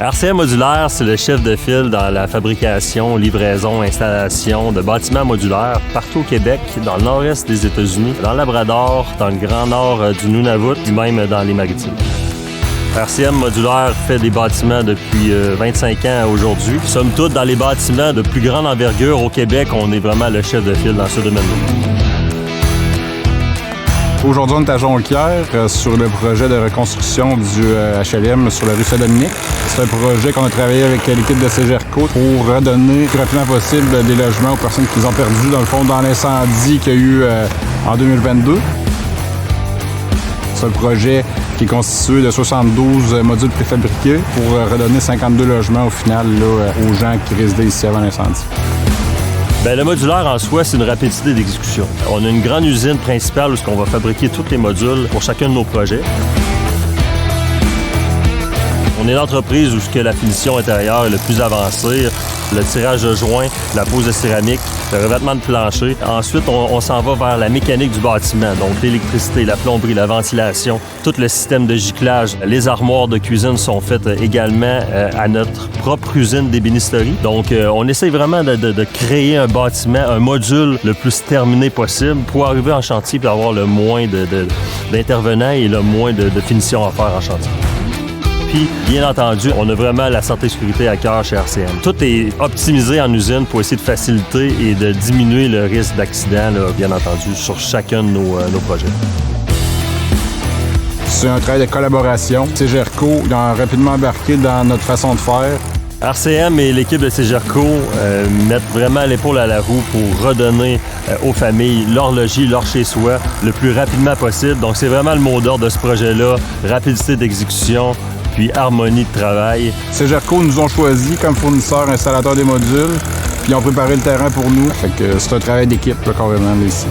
RCM Modulaire, c'est le chef de file dans la fabrication, livraison, installation de bâtiments modulaires partout au Québec, dans le nord-est des États-Unis, dans le Labrador, dans le grand nord du Nunavut, puis même dans les Maritimes. RCM Modulaire fait des bâtiments depuis 25 ans aujourd'hui. Somme toute, dans les bâtiments de plus grande envergure au Québec, on est vraiment le chef de file dans ce domaine-là. Aujourd'hui, on est à Jonquière sur le projet de reconstruction du HLM sur la rue Saint-Dominique. C'est un projet qu'on a travaillé avec l'équipe de Cegerco pour redonner le plus rapidement possible des logements aux personnes qui les ont perdus, dans le fond, dans l'incendie qu'il y a eu en 2022. C'est un projet qui est constitué de 72 modules préfabriqués pour redonner 52 logements au final là, aux gens qui résidaient ici avant l'incendie. Bien, le modulaire en soi, c'est une rapidité d'exécution. On a une grande usine principale où on va fabriquer tous les modules pour chacun de nos projets. On est l'entreprise où la finition intérieure est le plus avancée, le tirage de joints, la pose de céramique, le revêtement de plancher. Ensuite, on s'en va vers la mécanique du bâtiment, donc l'électricité, la plomberie, la ventilation, tout le système de giclage. Les armoires de cuisine sont faites également à notre propre usine d'ébénisterie. Donc, on essaye vraiment de créer un bâtiment, un module le plus terminé possible pour arriver en chantier et avoir le moins d'intervenants et le moins de finition à faire en chantier. Puis, bien entendu, on a vraiment la santé et sécurité à cœur chez RCM. Tout est optimisé en usine pour essayer de faciliter et de diminuer le risque d'accident, bien entendu, sur chacun de nos projets. C'est un travail de collaboration. Cegerco a rapidement embarqué dans notre façon de faire. RCM et l'équipe de Cegerco mettent vraiment l'épaule à la roue pour redonner aux familles leur logis, leur chez-soi le plus rapidement possible. Donc, c'est vraiment le mot d'ordre de ce projet-là, rapidité d'exécution, puis harmonie de travail. Cegerco nous ont choisis comme fournisseur installateur des modules, puis ils ont préparé le terrain pour nous. Fait que c'est un travail d'équipe, là, carrément, ici.